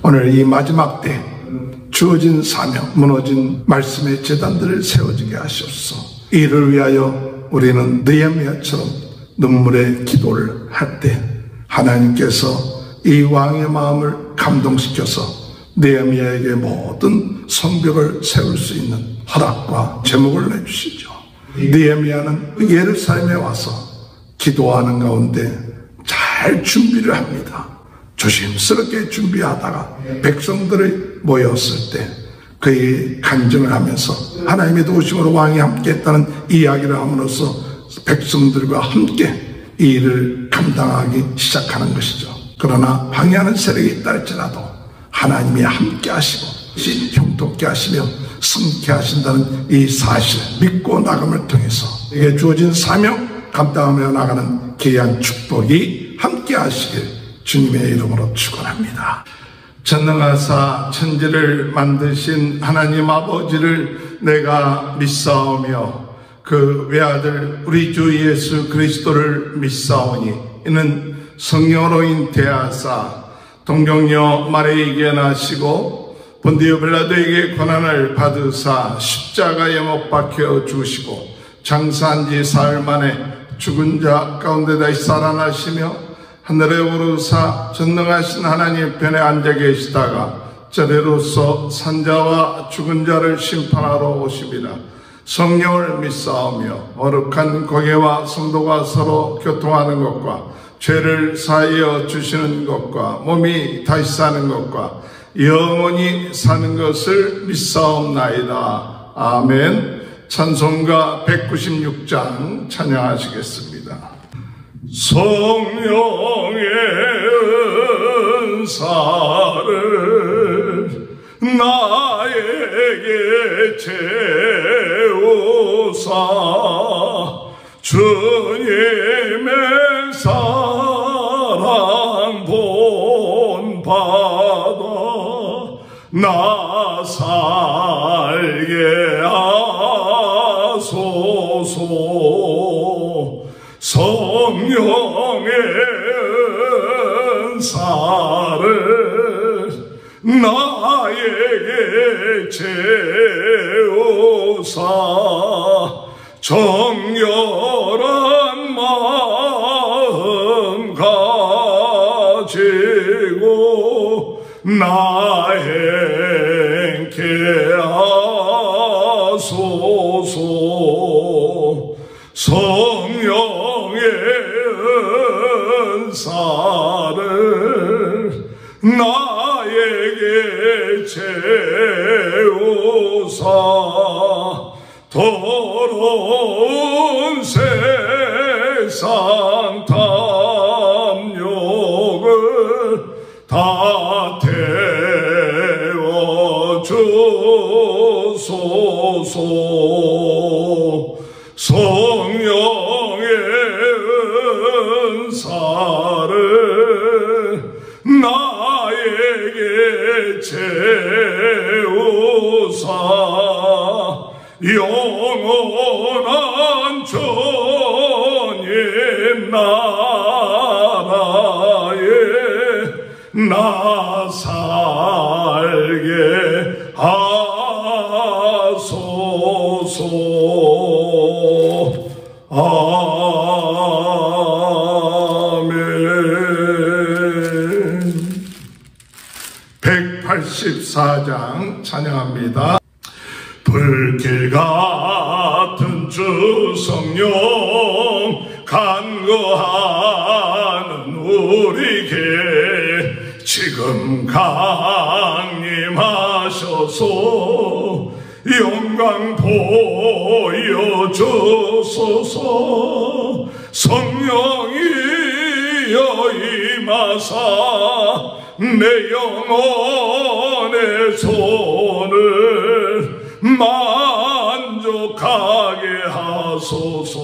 오늘 이 마지막 때 주어진 사명, 무너진 말씀의 제단들을 세워지게 하시옵소서. 이를 위하여 우리는 느헤미야처럼 눈물의 기도를 할 때 하나님께서 이 왕의 마음을 감동시켜서 느헤미야에게 모든 성벽을 세울 수 있는 허락과 제목을 내주시죠. 느헤미야는 예루살렘에 와서 기도하는 가운데 잘 준비를 합니다. 조심스럽게 준비하다가 백성들이 모였을 때 그의 간증을 하면서 하나님의 도우심으로 왕이 함께했다는 이야기를 함으로써 백성들과 함께 이 일을 감당하기 시작하는 것이죠. 그러나 방해하는 세력이 있다 할지라도 하나님이 함께 하시고 형통케 하시며 승케 하신다는 이 사실 믿고 나감을 통해서 이게 주어진 사명 감당하며 나가는 귀한 축복이 함께 하시길 주님의 이름으로 축원합니다. 전능하사 천지를 만드신 하나님 아버지를 내가 믿사오며 그 외아들 우리 주 예수 그리스도를 믿사오니 이는 성령으로 잉태하사 동정녀 마리아에게 나시고 본디오 빌라도에게 고난을 받으사 십자가에 못 박혀 죽으시고 장사한 지 사흘 만에 죽은 자 가운데 다시 살아나시며 하늘에 오르사 전능하신 하나님 편에 앉아 계시다가 저래로서 산자와 죽은 자를 심판하러 오십니다. 성령을 믿사오며 거룩한 공예와 성도가 서로 교통하는 것과 죄를 사하여 주시는 것과 몸이 다시 사는 것과 영원히 사는 것을 믿사옵나이다. 아멘. 찬송가 196장 찬양하시겠습니다. 성령의 은사를 나에게 채우사 주님의 사랑 본받아 나 살게 하소서. 성령의 은사를 나에게 채우사 정결한 마음 가지고 나 행케 하소서. 성령의 은사를 나에게 채우사 더러운 세상 탐욕을 다 태워주소서. 성령의 은사를 나에게 채우사 영원한 주님 나라에 나 살게 하소서. 아멘. 184장 찬양합니다. 불길 같은 주 성령 간구하는 우리에게 지금 강림하셔서 영광 보여주소서. 성령이여 임하사 내 영혼의 손을 만족하게 하소서.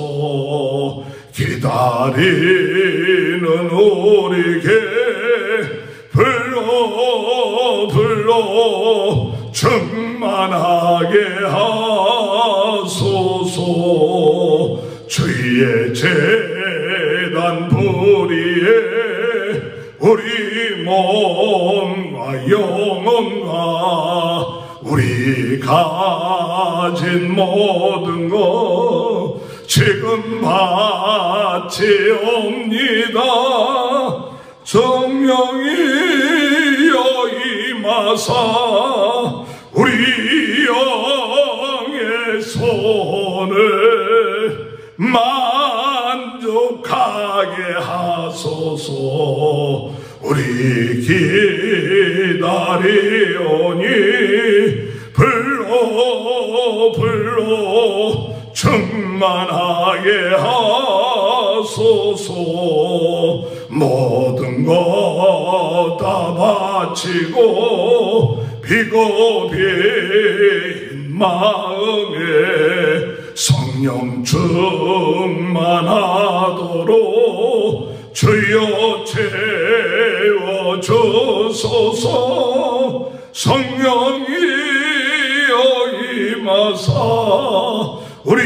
기다리는 우리에게 불러 충만하게 하소서. 주의 제단 불의에 우리 몸과 영혼과 우리 가진 모든 것 지금 바치옵니다. 성령이여 임하사 우리 영의 손을 만족하게 하소서. 우리 기다리오니 불러 충만하게 하소서. 모든 것 다 바치고 비고비인 마음에 성령 충만하도록 주여 채워주소서. 성령이여 임하사 우리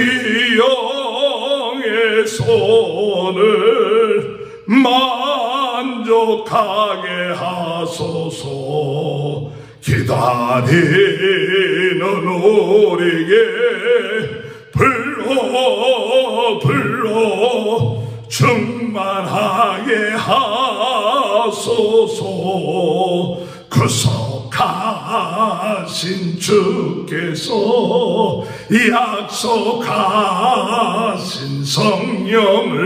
영의 손을 만족하게 하소서. 기다리는 우리에게 불러 충만하게 하소서. 구속하신 주께서 약속하신 성령을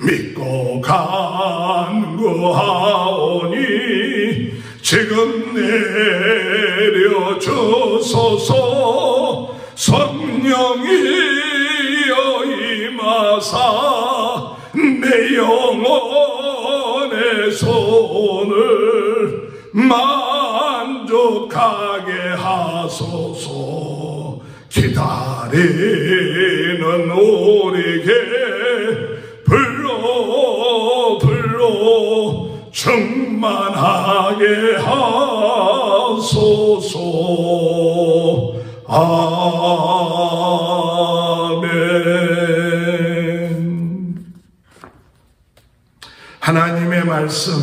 믿고 간구하오니 지금 내려주소서. 성령이여 임하사 내 영혼의 손을 만족하게 하소서. 기다리는 우리에게 불러 충만하게 하소서. 아멘. 하나님의 말씀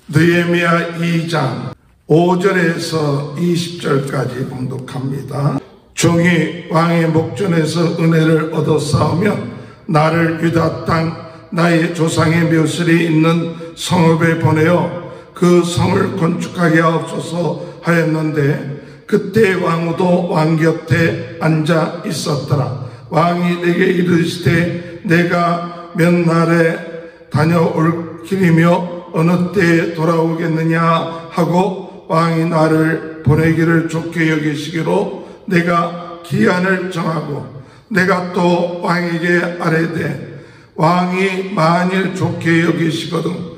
느헤미야 2장 5절에서 20절까지 봉독합니다. 종이 왕의 목전에서 은혜를 얻어싸우며 나를 유다 땅 나의 조상의 묘실이 있는 성읍에 보내어 그 성을 건축하게 하옵소서 하였는데 그때 왕후도 왕 곁에 앉아 있었더라. 왕이 내게 이르시되 내가 몇 날에 다녀올 길이며 어느 때에 돌아오겠느냐 하고 왕이 나를 보내기를 좋게 여기시기로 내가 기한을 정하고 내가 또 왕에게 아뢰되 왕이 만일 좋게 여기시거든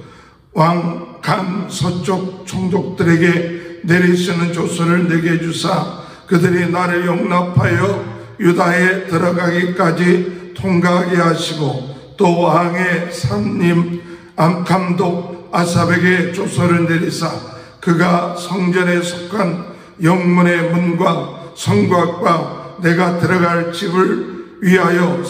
왕강 서쪽 총독들에게 내리시는 조서를 내게 주사 그들이 나를 용납하여 유다에 들어가기까지 통과하게 하시고 또 왕의 삼림 감독 아삽에게 조서를 내리사 그가 성전에 속한 영문의 문과 성곽과 내가 들어갈 집을 위하여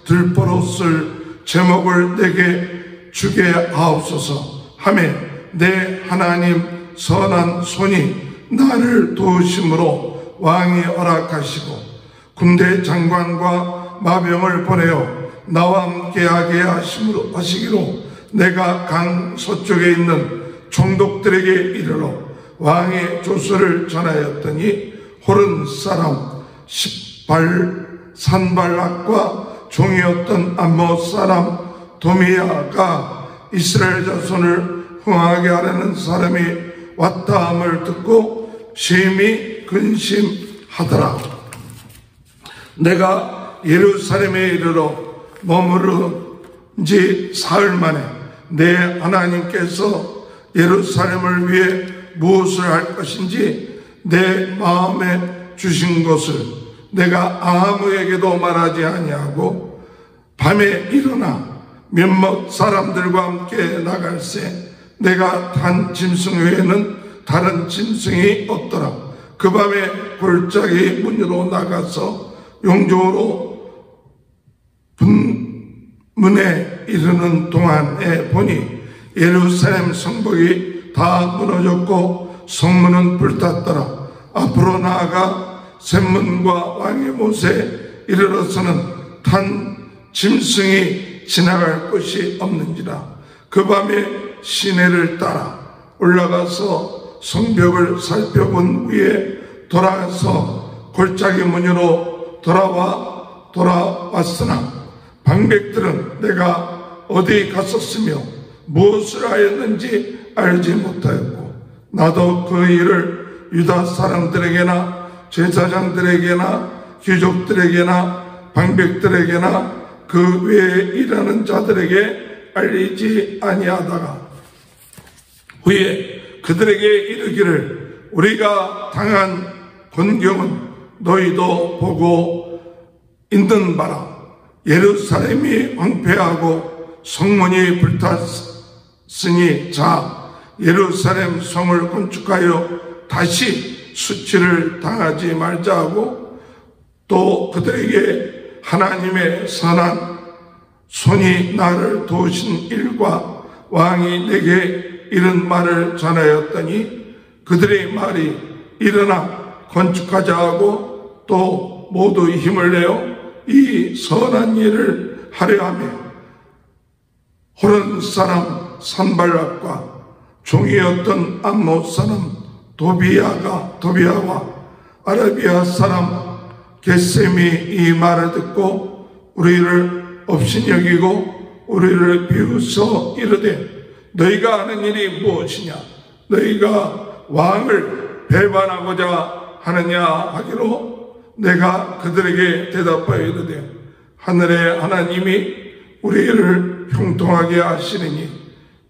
들보로 쓸 제목을 내게 주게 하옵소서 하매 내 하나님 선한 손이 나를 도우심으로 왕이 허락하시고 군대 장관과 마병을 보내어 나와 함께하게 하시기로 내가 강 서쪽에 있는 총독들에게 이르러 왕의 조서를 전하였더니 호른 사람 산발락과 종이었던 암몬 사람 도미야가 이스라엘 자손을 흥하게 하려는 사람이 왔다함을 듣고 심히 근심하더라. 내가 예루살렘에 이르러 머무른 지 사흘 만에 내 하나님께서 예루살렘을 위해 무엇을 할 것인지 내 마음에 주신 것을 내가 아무에게도 말하지 아니하고 밤에 일어나 몇몇 사람들과 함께 나갈새 내가 탄 짐승 외에는 다른 짐승이 없더라. 그 밤에 골짜기 문으로 나가서 용조로 문에 이르는 동안에 보니 예루살렘 성벽이 다 무너졌고 성문은 불탔더라. 앞으로 나아가 샘문과 왕의 못에 이르러서는 탄 짐승이 지나갈 곳이 없는지라. 그 밤에 시내를 따라 올라가서 성벽을 살펴본 후에 돌아가서 골짜기 문으로 돌아왔으나 방백들은 내가 어디 갔었으며 무엇을 하였는지 알지 못하였고, 나도 그 일을 유다 사람들에게나 제사장들에게나 귀족들에게나 방백들에게나 그 외에 일하는 자들에게 알리지 아니하다가 후에 그들에게 이르기를 우리가 당한 곤경은 너희도 보고 있는 바라. 예루살렘이 황폐하고 성문이 불탔으니 자 예루살렘 성을 건축하여 다시 수치를 당하지 말자 하고, 또 그들에게 하나님의 선한 손이 나를 도우신 일과 왕이 내게 이런 말을 전하였더니 그들의 말이 일어나 건축하자 하고 또 모두 힘을 내어 이 선한 일을 하려 하며 호른 사람 산발락과 종이었던 암못 사람 도비아와 아라비아 사람 게셈이 이 말을 듣고 우리를 업신여기고 우리를 비웃어 이르되 너희가 하는 일이 무엇이냐? 너희가 왕을 배반하고자 하느냐 하기로 내가 그들에게 대답하여 이르되 하늘의 하나님이 우리를 형통하게 하시느니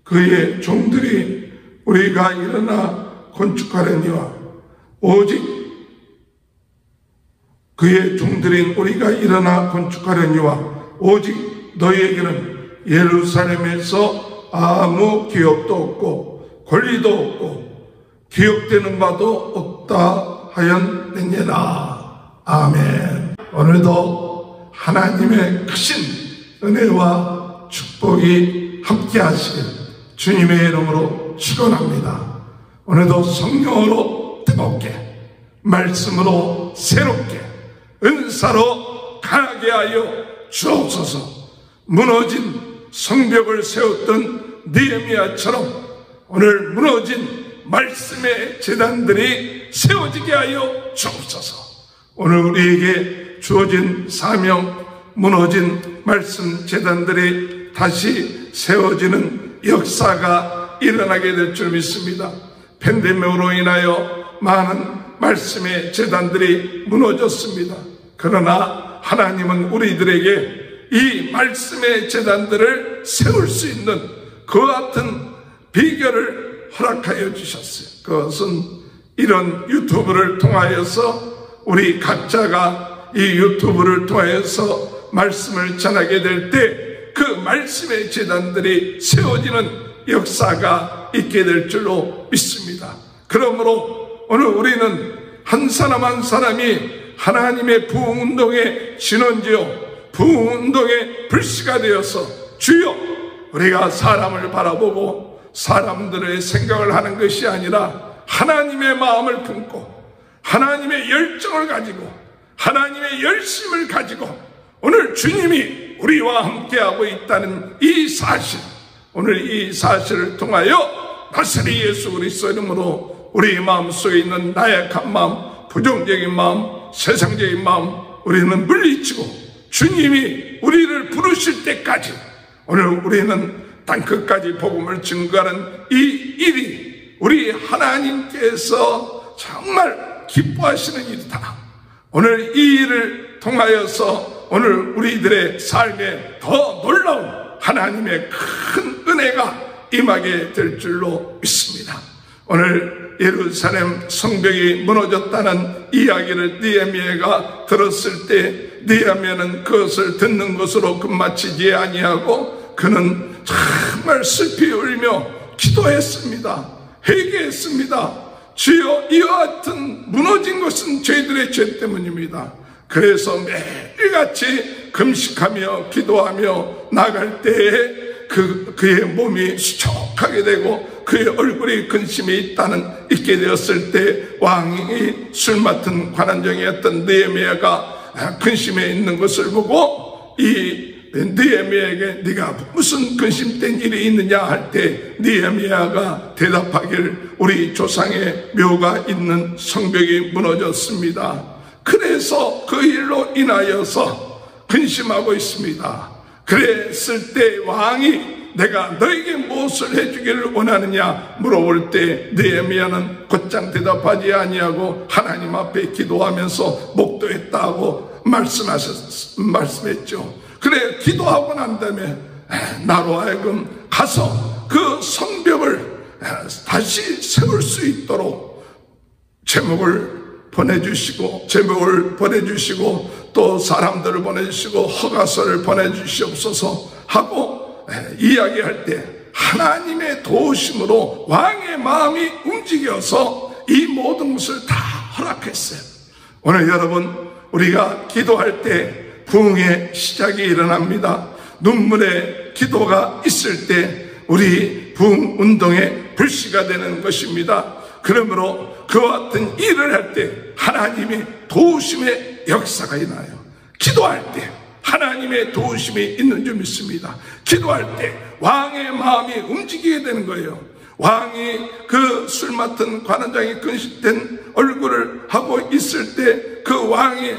그의 종들이 우리가 일어나 건축하려니와 오직 그의 종들인 우리가 일어나 건축하려니와 오직 너희에게는 예루살렘에서 아무 기업도 없고 권리도 없고 기억되는 바도 없다 하였느니라. 아멘. 오늘도 하나님의 크신 은혜와 축복이 함께 하시길 주님의 이름으로 축원합니다. 오늘도 성령으로 뜨겁게, 말씀으로 새롭게, 은사로 강하게 하여 주옵소서. 무너진 성벽을 세웠던 느헤미야처럼 오늘 무너진 말씀의 제단들이 세워지게 하여 주옵소서. 오늘 우리에게 주어진 사명, 무너진 말씀 제단들이 다시 세워지는 역사가 일어나게 될 줄 믿습니다. 팬데믹으로 인하여 많은 말씀의 제단들이 무너졌습니다. 그러나 하나님은 우리들에게 이 말씀의 제단들을 세울 수 있는 그 같은 비결을 허락하여 주셨어요. 그것은 이런 유튜브를 통하여서 우리 각자가 이 유튜브를 통하여서 말씀을 전하게 될 때 그 말씀의 제단들이 세워지는 역사가 있게 될 줄로 믿습니다. 그러므로 오늘 우리는 한 사람 한 사람이 하나님의 부흥운동의 진원지요 부흥운동의 불씨가 되어서 주여 우리가 사람을 바라보고 사람들의 생각을 하는 것이 아니라 하나님의 마음을 품고 하나님의 열정을 가지고 하나님의 열심을 가지고 오늘 주님이 우리와 함께하고 있다는 이 사실, 오늘 이 사실을 통하여 나사렛 예수 그리스도 이름으로 우리 마음속에 있는 나약한 마음, 부정적인 마음, 세상적인 마음 우리는 물리치고 주님이 우리를 부르실 때까지 오늘 우리는 땅끝까지 복음을 증거하는 이 일이 우리 하나님께서 정말 기뻐하시는 일이다. 오늘 이 일을 통하여서 오늘 우리들의 삶에 더 놀라운 하나님의 큰 은혜가 임하게 될 줄로 믿습니다. 오늘 예루살렘 성벽이 무너졌다는 이야기를 느헤미야가 들었을 때 느헤미야는 그것을 듣는 것으로 끝마치지 아니하고 그는 정말 슬피 울며 기도했습니다. 회개했습니다. 주여 이와 같은 무너진 것은 저희들의 죄 때문입니다. 그래서 매일같이 금식하며 기도하며 나갈 때에 그의 몸이 수척하게 되고 그의 얼굴이 근심이 있게 되었을 때 왕이 술 맡은 관원장이었던 느헤미야가 근심해 있는 것을 보고 이 느헤미야에게 네가 무슨 근심된 일이 있느냐 할 때 느헤미야가 대답하길 우리 조상의 묘가 있는 성벽이 무너졌습니다. 그래서 그 일로 인하여서 근심하고 있습니다. 그랬을 때 왕이 내가 너에게 무엇을 해주기를 원하느냐 물어볼 때 느헤미야는 곧장 대답하지 아니하고 하나님 앞에 기도하면서 목도했다고 말씀했죠. 그래 기도하고 난 다음에 나로 하여금 가서 그 성벽을 다시 세울 수 있도록 제목을 보내주시고 또 사람들을 보내주시고 허가서를 보내주시옵소서 하고 이야기할 때 하나님의 도우심으로 왕의 마음이 움직여서 이 모든 것을 다 허락했어요. 오늘 여러분 우리가 기도할 때 부흥의 시작이 일어납니다. 눈물의 기도가 있을 때 우리 부흥 운동의 불씨가 되는 것입니다. 그러므로 그와 같은 일을 할 때 하나님의 도우심의 역사가 일어나요. 기도할 때 하나님의 도우심이 있는 줄 믿습니다. 기도할 때 왕의 마음이 움직이게 되는 거예요. 왕이 그 술 맡은 관원장이 근심된 얼굴을 하고 있을 때 그 왕이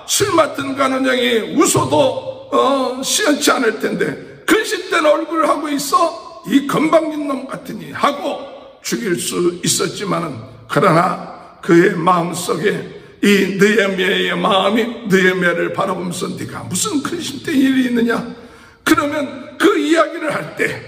술 맡은 관원장이 웃어도 시원치 않을 텐데 근심된 얼굴을 하고 있어 이 건방진 놈 같으니 하고 죽일 수 있었지만은 그러나 그의 마음속에 이 느헤미야의 마음이 느헤미야를 바라보면서 네가 무슨 근심된 일이 있느냐 그러면 그 이야기를 할 때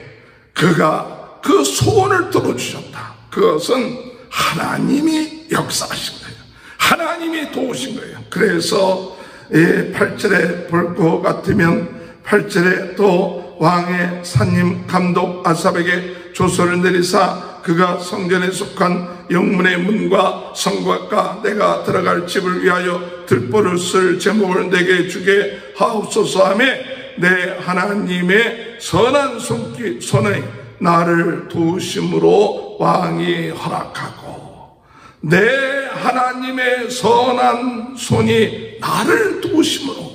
그가 그 소원을 들어주셨다. 그것은 하나님이 역사하신 거예요. 하나님이 도우신 거예요. 그래서 8절에 볼 것 같으면 8절에 또 왕의 산림 감독 아삽에게 조서를 내리사 그가 성전에 속한 영문의 문과 성곽과 내가 들어갈 집을 위하여 들보를 쓸 제목을 내게 주게 하옵소서 하며 내 하나님의 선한 손에 나를 도우심으로 왕이 허락하고 내 하나님의 선한 손이 나를 도우심으로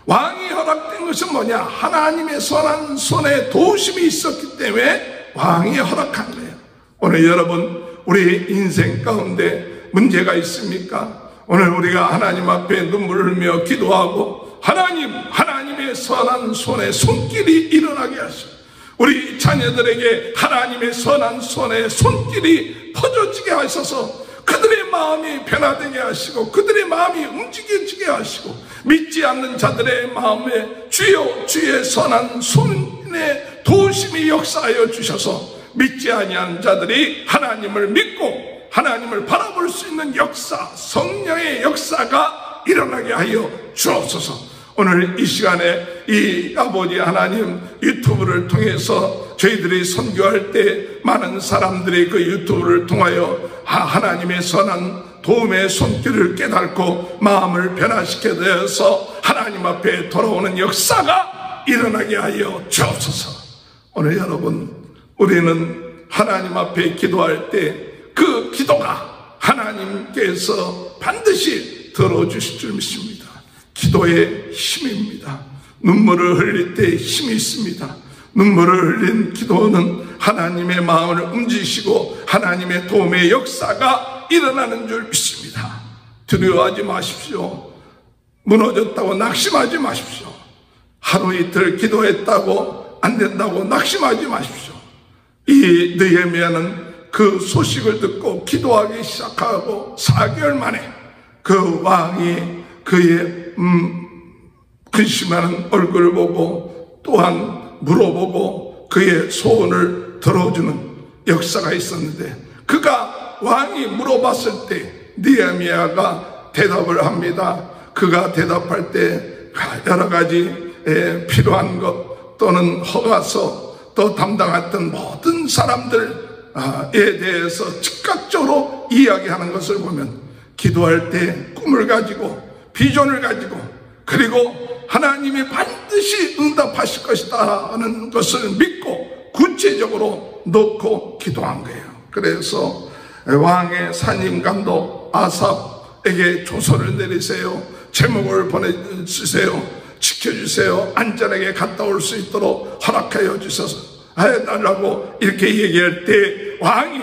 왕이 허락된 것은 뭐냐? 하나님의 선한 손에 도우심이 있었기 때문에 왕이 허락한 거예요. 오늘 여러분 우리 인생 가운데 문제가 있습니까? 오늘 우리가 하나님 앞에 눈물을 흘며 기도하고 하나님의 선한 손에 손길이 일어나게 하시고 우리 자녀들에게 하나님의 선한 손에 손길이 퍼져지게 하셔서 그들의 마음이 변화되게 하시고 그들의 마음이 움직여지게 하시고 믿지 않는 자들의 마음에 주여 주의 선한 손에 도우심이 역사하여 주셔서 믿지 아니하는 자들이 하나님을 믿고 하나님을 바라볼 수 있는 역사, 성령의 역사가 일어나게 하여 주옵소서. 오늘 이 시간에 이 아버지 하나님 유튜브를 통해서 저희들이 선교할 때 많은 사람들이 그 유튜브를 통하여 하나님의 선한 도움의 손길을 깨닫고 마음을 변화시켜 되어서 하나님 앞에 돌아오는 역사가 일어나게 하여 주옵소서. 오늘 여러분 우리는 하나님 앞에 기도할 때 그 기도가 하나님께서 반드시 들어주실 줄 믿습니다. 기도의 힘입니다. 눈물을 흘릴 때 힘이 있습니다. 눈물을 흘린 기도는 하나님의 마음을 움직이시고 하나님의 도움의 역사가 일어나는 줄 믿습니다. 두려워하지 마십시오. 무너졌다고 낙심하지 마십시오. 하루 이틀 기도했다고 안 된다고 낙심하지 마십시오. 이 느헤미야는 그 소식을 듣고 기도하기 시작하고 4개월 만에 그 왕이 그의 근심하는 얼굴을 보고 또한 물어보고 그의 소원을 들어주는 역사가 있었는데 그가 왕이 물어봤을 때 느헤미야가 대답을 합니다. 그가 대답할 때 여러 가지 필요한 것 또는 허가서 또 담당했던 모든 사람들에 대해서 즉각적으로 이야기하는 것을 보면 기도할 때 꿈을 가지고 비전을 가지고 그리고 하나님이 반드시 응답하실 것이다 하는 것을 믿고 구체적으로 놓고 기도한 거예요. 그래서 왕의 산임감독 아삽에게 조서를 내리세요. 제목을 보내주세요. 지켜주세요. 안전하게 갔다 올 수 있도록 허락하여 주셔서 해달라고 이렇게 얘기할 때 왕이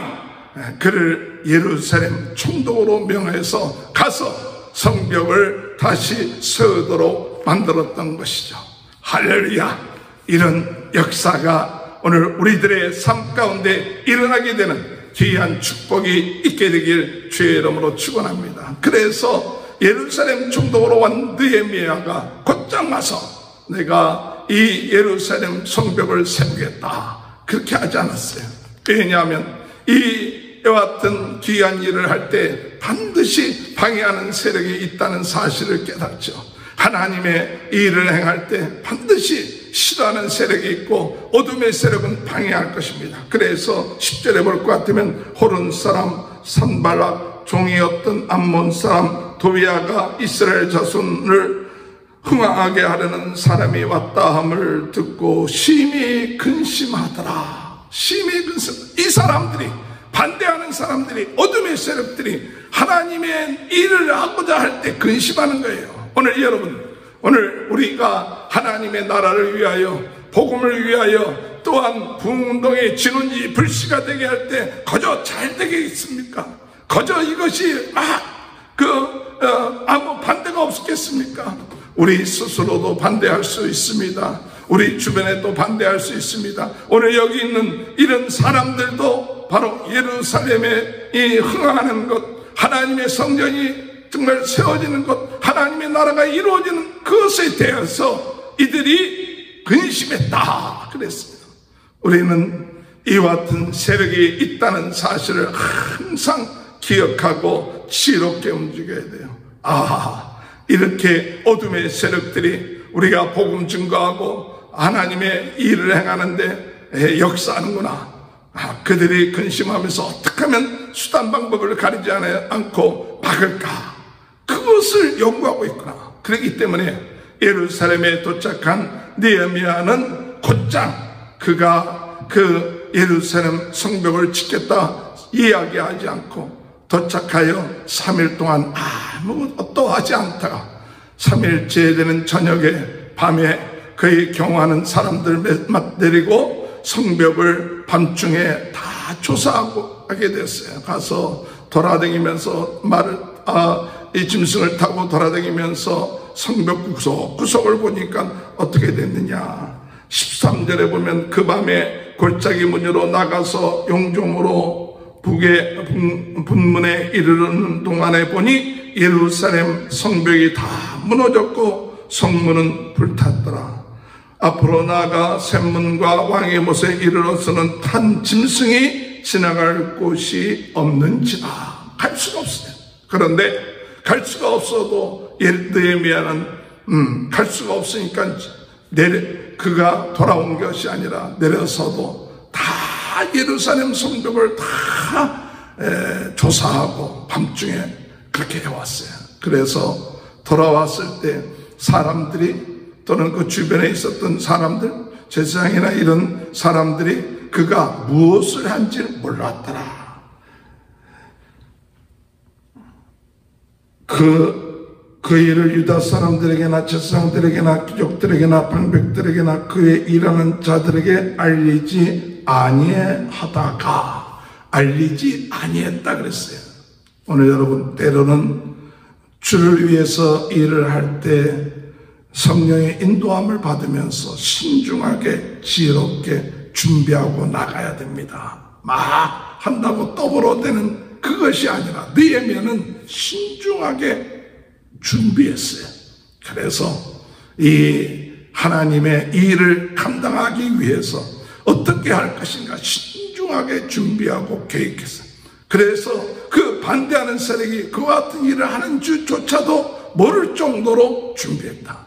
그를 예루살렘 총독으로 명해서 가서 성벽을 다시 세우도록 만들었던 것이죠. 할렐루야. 이런 역사가 오늘 우리들의 삶 가운데 일어나게 되는 귀한 축복이 있게 되길 주의 이름으로 축원합니다. 그래서 예루살렘 총독으로 온 느헤미야가 곧장 와서 내가 이 예루살렘 성벽을 세우겠다 그렇게 하지 않았어요. 왜냐하면 이와 같은 귀한 일을 할 때 반드시 방해하는 세력이 있다는 사실을 깨닫죠. 하나님의 일을 행할 때 반드시 싫어하는 세력이 있고 어둠의 세력은 방해할 것입니다. 그래서 10절에 볼 것 같으면 호른 사람 산발락 종이었던 암몬 사람 도비아가 이스라엘 자손을 흥황하게 하려는 사람이 왔다 함을 듣고 심히 근심하더라. 심히 근심. 이 사람들이 반대하는 사람들이 어둠의 세력들이 하나님의 일을 하고자 할 때 근심하는 거예요. 오늘 여러분, 오늘 우리가 하나님의 나라를 위하여 복음을 위하여 또한 부흥운동의 진원지 불씨가 되게 할 때 거저 잘 되겠습니까? 거저 이것이 아무 반대가 없겠습니까? 우리 스스로도 반대할 수 있습니다. 우리 주변에도 반대할 수 있습니다. 오늘 여기 있는 이런 사람들도 바로 예루살렘에 이 흥하는 것, 하나님의 성전이 정말 세워지는 것, 하나님의 나라가 이루어지는 그것에 대해서 이들이 근심했다 그랬습니다. 우리는 이와 같은 세력이 있다는 사실을 항상 기억하고 지혜롭게 움직여야 돼요. 이렇게 어둠의 세력들이 우리가 복음 증거하고 하나님의 일을 행하는데 역사하는구나. 그들이 근심하면서 어떻게 하면 수단 방법을 가리지 않고 막을까, 그것을 연구하고 있구나. 그렇기 때문에 예루살렘에 도착한 느헤미야는 곧장 그가 그 예루살렘 성벽을 짓겠다 이야기하지 않고 도착하여 3일 동안 아무것도 하지 않다가 3일째 되는 저녁에 밤에 그의 경호하는 사람들 내리고 성벽을 밤중에 다 조사하고 하게 됐어요. 가서 돌아다니면서 이 짐승을 타고 돌아다니면서 성벽 구석을 보니까 어떻게 됐느냐. 13절에 보면 그 밤에 골짜기 문으로 나가서 용종으로 북의 분문에 이르는 동안에 보니 예루살렘 성벽이 다 무너졌고 성문은 불탔더라. 앞으로 나아가 샘문과 왕의 못에 이르러서는 탄 짐승이 지나갈 곳이 없는지라. 갈 수가 없어요. 그런데 갈 수가 없어도 느헤미야는 갈 수가 없으니까 그가 돌아온 것이 아니라 내려서도 다 예루살렘 성벽을 다 조사하고 밤중에 그렇게 해왔어요. 그래서 돌아왔을 때 사람들이 또는 그 주변에 있었던 사람들, 제사장이나 이런 사람들이 그가 무엇을 한지 몰랐더라. 그 일을 유다 사람들에게나 제사장들에게나 귀족들에게나 방백들에게나 그의 일하는 자들에게 알리지 아니했다 그랬어요. 오늘 여러분, 때로는 주를 위해서 일을 할 때 성령의 인도함을 받으면서 신중하게 지혜롭게 준비하고 나가야 됩니다. 막 한다고 떠벌어대는 그것이 아니라 느헤미야는 신중하게 준비했어요. 그래서 이 하나님의 일을 감당하기 위해서 어떻게 할 것인가 신중하게 준비하고 계획했어요. 그래서 그 반대하는 세력이 그와 같은 일을 하는 주조차도 모를 정도로 준비했다.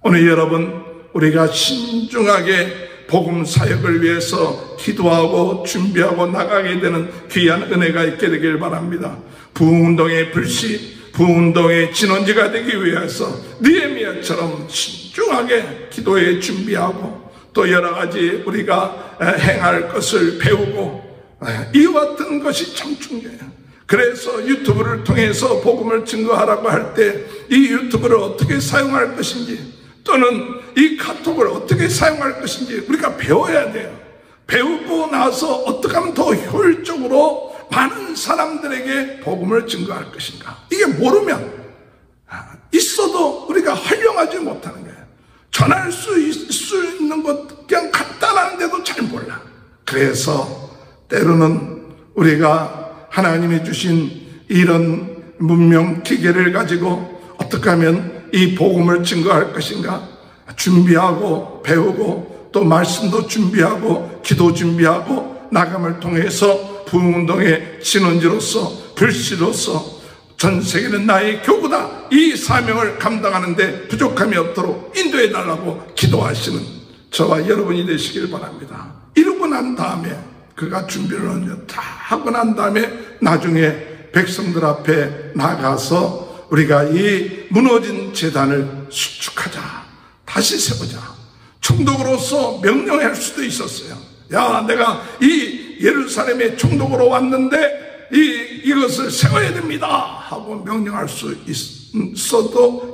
오늘 여러분, 우리가 신중하게 복음 사역을 위해서 기도하고 준비하고 나가게 되는 귀한 은혜가 있게 되길 바랍니다. 부흥운동의 불씨, 부흥운동의 진원지가 되기 위해서 느헤미야처럼 신중하게 기도에 준비하고 또 여러 가지 우리가 행할 것을 배우고 이와 같은 것이 참 중요해요. 그래서 유튜브를 통해서 복음을 증거하라고 할 때 이 유튜브를 어떻게 사용할 것인지 또는 이 카톡을 어떻게 사용할 것인지 우리가 배워야 돼요. 배우고 나서 어떻게 하면 더 효율적으로 많은 사람들에게 복음을 증거할 것인가. 이게 모르면 있어도 우리가 활용하지 못하는 거예요. 전할 수 있는 것 그냥 간단한데도 잘 몰라. 그래서 때로는 우리가 하나님이 주신 이런 문명 기계를 가지고 어떻게 하면 이 복음을 증거할 것인가 준비하고 배우고 또 말씀도 준비하고 기도 준비하고 나감을 통해서 부흥운동의 진원지로서 불씨로서 전 세계는 나의 교구다 이 사명을 감당하는데 부족함이 없도록 인도해달라고 기도하시는 저와 여러분이 되시길 바랍니다. 이러고 난 다음에 그가 준비를 다 하고 난 다음에 나중에 백성들 앞에 나가서 우리가 이 무너진 제단을 수축하자 다시 세우자 총독으로서 명령할 수도 있었어요. 야, 내가 이 예루살렘에 총독으로 왔는데 이것을 세워야 됩니다 하고 명령할 수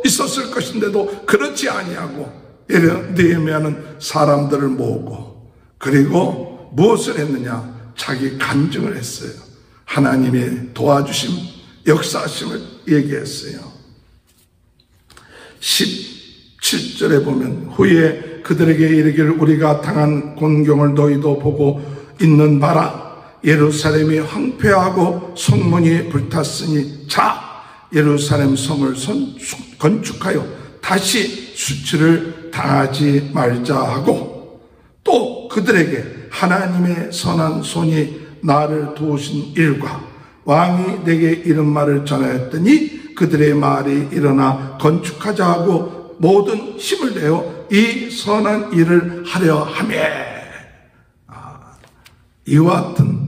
있었을 것인데도 그렇지 아니하고 느헤미야는 사람들을 모으고 그리고 무엇을 했느냐? 자기 간증을 했어요. 하나님의 도와주심, 역사하심을 얘기했어요. 17절에 보면 후에 그들에게 이르기를 우리가 당한 곤경을 너희도 보고 있는 바라. 예루살렘이 황폐하고 성문이 불탔으니 자 예루살렘 성을 건축하여 다시 수치를 당하지 말자 하고 또 그들에게 하나님의 선한 손이 나를 도우신 일과 왕이 내게 이런 말을 전하였더니 그들의 말이 일어나 건축하자 하고 모든 힘을 내어 이 선한 일을 하려 하며 이와 같은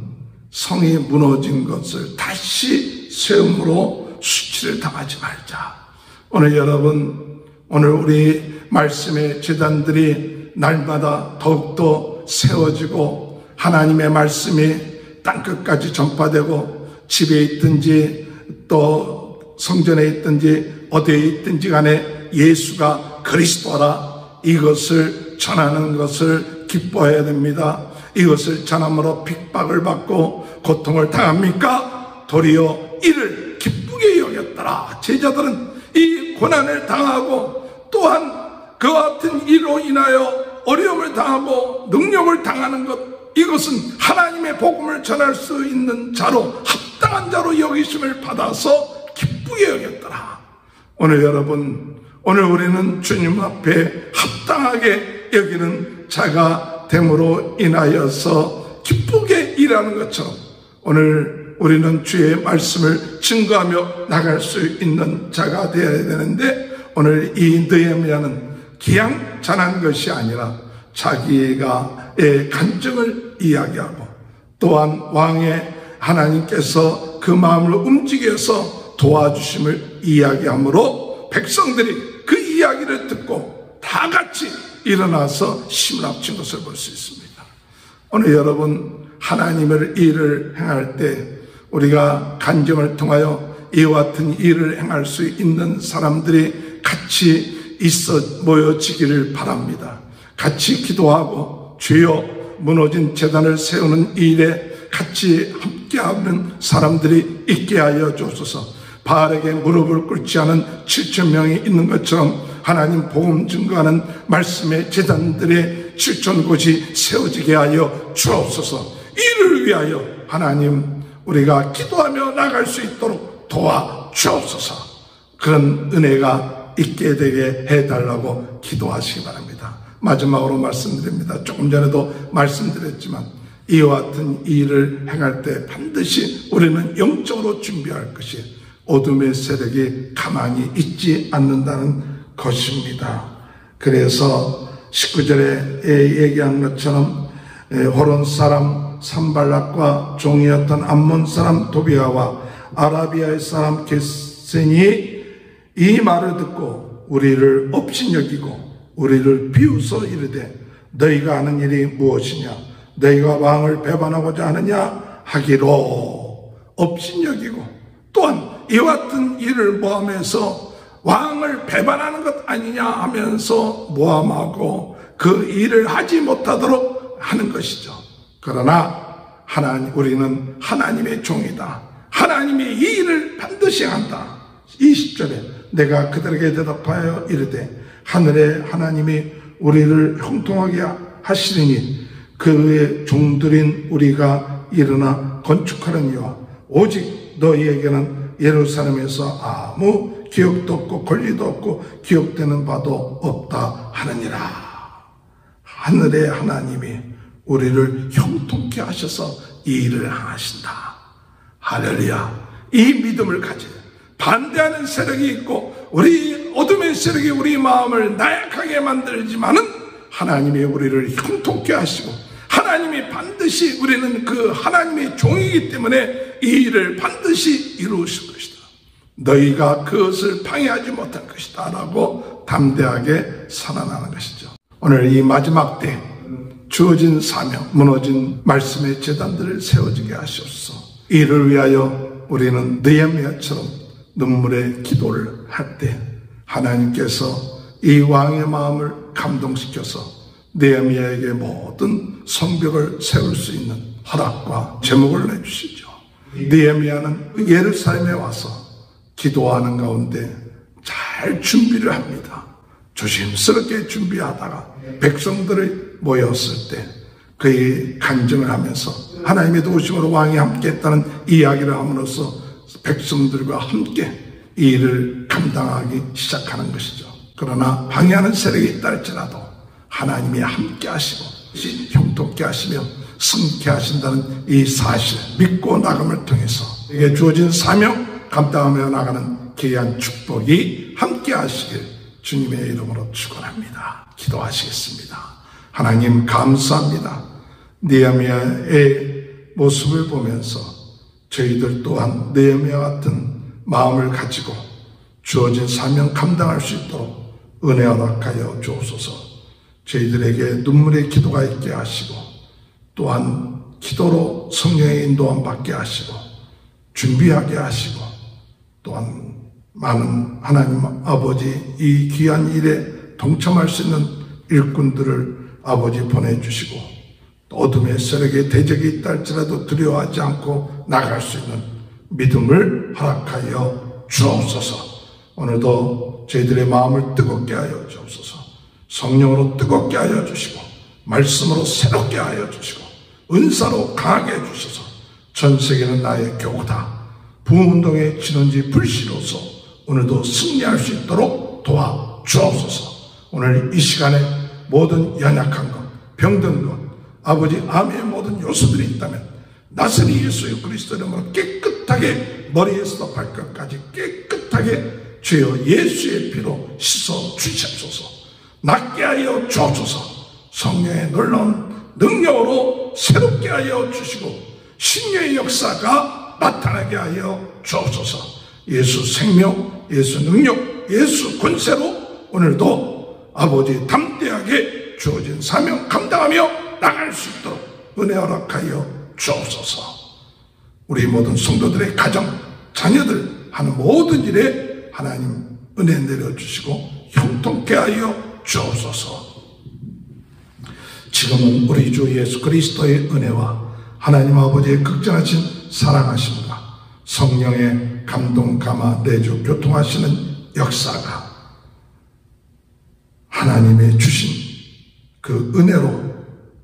성이 무너진 것을 다시 세움으로 수치를 당하지 말자. 오늘 여러분, 오늘 우리 말씀의 제단들이 날마다 더욱더 세워지고 하나님의 말씀이 땅끝까지 전파되고 집에 있든지 또 성전에 있든지 어디에 있든지 간에 예수가 그리스도라 이것을 전하는 것을 기뻐해야 됩니다. 이것을 전함으로 핍박을 받고 고통을 당합니까? 도리어 이를 기쁘게 여겼더라. 제자들은 이 고난을 당하고 또한 그와 같은 이로 인하여 어려움을 당하고 능력을 당하는 것 이것은 하나님의 복음을 전할 수 있는 자로 합당한 자로 여기심을 받아서 기쁘게 여겼더라. 오늘 여러분, 오늘 우리는 주님 앞에 합당하게 여기는 자가 됨으로 인하여서 기쁘게 일하는 것처럼 오늘 우리는 주의 말씀을 증거하며 나갈 수 있는 자가 되어야 되는데 오늘 이 느헤미야는 그냥 전한 것이 아니라 자기의 간증을 이야기하고 또한 왕의 하나님께서 그 마음을 움직여서 도와주심을 이야기하므로 백성들이 그 이야기를 듣고 다 같이 일어나서 힘을 합친 것을 볼 수 있습니다. 오늘 여러분 하나님의 일을 행할 때 우리가 간증을 통하여 이와 같은 일을 행할 수 있는 사람들이 같이 모여지기를 바랍니다. 같이 기도하고 주여 무너진 제단을 세우는 일에 같이 함께하는 사람들이 있게 하여 주옵소서. 바알에게 무릎을 꿇지 않은 7,000명이 있는 것처럼 하나님 복음 증거하는 말씀의 제단들의 7,000곳이 세워지게 하여 주옵소서. 이를 위하여 하나님 우리가 기도하며 나갈 수 있도록 도와주옵소서. 그런 은혜가 있게 되게 해달라고 기도하시기 바랍니다. 마지막으로 말씀드립니다. 조금 전에도 말씀드렸지만 이와 같은 일을 행할 때 반드시 우리는 영적으로 준비할 것이 어둠의 세력이 가만히 있지 않는다는 것입니다. 그래서 19절에 얘기한 것처럼 호론 사람 산발락과 종이었던 암몬 사람 도비아와 아라비아의 사람 있으니 이 말을 듣고 우리를 업신여기고 우리를 비웃어 이르되 너희가 하는 일이 무엇이냐 너희가 왕을 배반하고자 하느냐 하기로 업신여기고 또한 이와 같은 일을 모함해서 왕을 배반하는 것 아니냐 하면서 모함하고 그 일을 하지 못하도록 하는 것이죠. 그러나 우리는 하나님의 종이다. 하나님이 이 일을 반드시 한다. 20절에 내가 그들에게 대답하여 이르되 하늘의 하나님이 우리를 형통하게 하시리니 그의 종들인 우리가 일어나 건축하려니와 오직 너희에게는 예루살렘에서 아무 기억도 없고 권리도 없고 기억되는 바도 없다 하느니라. 하늘의 하나님이 우리를 형통케 하셔서 이 일을 하신다. 할렐루야. 이 믿음을 가지 반대하는 세력이 있고 우리 어둠의 세력이 우리 마음을 나약하게 만들지만은 하나님이 우리를 형통케 하시고 하나님이 반드시 우리는 그 하나님의 종이기 때문에 이 일을 반드시 이루실 것이다. 너희가 그것을 방해하지 못할 것이다 라고 담대하게 선언하는 것이죠. 오늘 이 마지막 때 주어진 사명, 무너진 말씀의 제단들을 세워지게 하시옵소서. 이를 위하여 우리는 느헤미야처럼 눈물의 기도를 할 때 하나님께서 이 왕의 마음을 감동시켜서 느헤미야에게 모든 성벽을 세울 수 있는 허락과 제목을 내주시죠. 느헤미야는 예루살렘에 와서 기도하는 가운데 잘 준비를 합니다. 조심스럽게 준비하다가 백성들이 모였을 때 그의 간증을 하면서 하나님의 도우심으로 왕이 함께했다는 이야기를 함으로써 백성들과 함께 이 일을 감당하기 시작하는 것이죠. 그러나 방해하는 세력이 있다 할지라도 하나님이 함께 하시고 형통케 하시며 승케 하신다는 이 사실 믿고 나감을 통해서 이게 주어진 사명 감당하며 나가는 귀한 축복이 함께 하시길 주님의 이름으로 축원합니다. 기도하시겠습니다. 하나님 감사합니다. 느헤미야의 모습을 보면서 저희들 또한 느헤미야 같은 마음을 가지고 주어진 사명 감당할 수 있도록 은혜 허락하여 주옵소서. 저희들에게 눈물의 기도가 있게 하시고 또한 기도로 성령의 인도함 받게 하시고 준비하게 하시고 또한 많은 하나님 아버지 이 귀한 일에 동참할 수 있는 일꾼들을 아버지 보내주시고 또 어둠의 세력에 대적이 있다 할지라도 두려워하지 않고 나갈 수 있는 믿음을 허락하여 주옵소서. 오늘도 저희들의 마음을 뜨겁게 하여 주옵소서. 성령으로 뜨겁게 하여 주시고 말씀으로 새롭게 하여 주시고 은사로 강하게 해주셔서 전 세계는 나의 교구다. 부흥운동의 진원지 불씨로서 오늘도 승리할 수 있도록 도와주옵소서. 오늘 이 시간에 모든 연약한 것, 병든 것, 아버지 암의 모든 요소들이 있다면 나사렛 예수 그리스도 이름으로 깨끗하게 머리에서도 발끝까지 깨끗하게 주여 예수의 피로 씻어 주시옵소서. 낫게 하여 주옵소서. 성령의 놀라운 능력으로 새롭게 하여 주시고 신령의 역사가 나타나게 하여 주옵소서. 예수 생명, 예수 능력, 예수 권세로 오늘도 아버지 담대하게 주어진 사명 감당하며 나갈 수 있도록 은혜 허락하여 주옵소서. 우리 모든 성도들의 가정, 자녀들 하는 모든 일에 하나님 은혜 내려주시고 형통케 하여 주옵소서. 지금은 우리 주 예수 그리스도의 은혜와 하나님 아버지의 극진하신 사랑하심과 성령의 감동 감화 내주 교통하시는 역사가 하나님의 주신 그 은혜로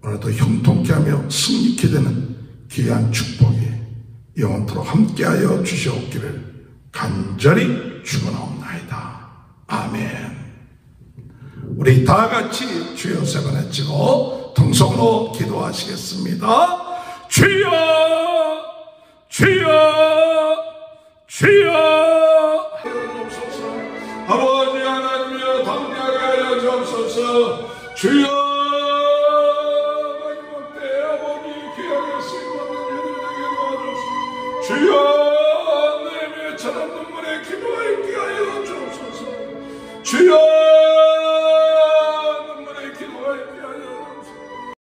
오늘도 형통케 하며 승리케 되는 귀한 축복이 영원토록 함께하여 주시옵기를 간절히 축원하옵나이다. 아멘. 우리 다 같이 주여 세 번 외치고 통성으로 기도하시겠습니다. 주여 주여 주여 아버지 하나님이여 담대하게 하여 주옵소서. 주여 마지막 때 아버지 귀하게 쓰임받는 일을 되게 도와주옵소서. 주여 느헤미야처럼 눈물의 기도에 주여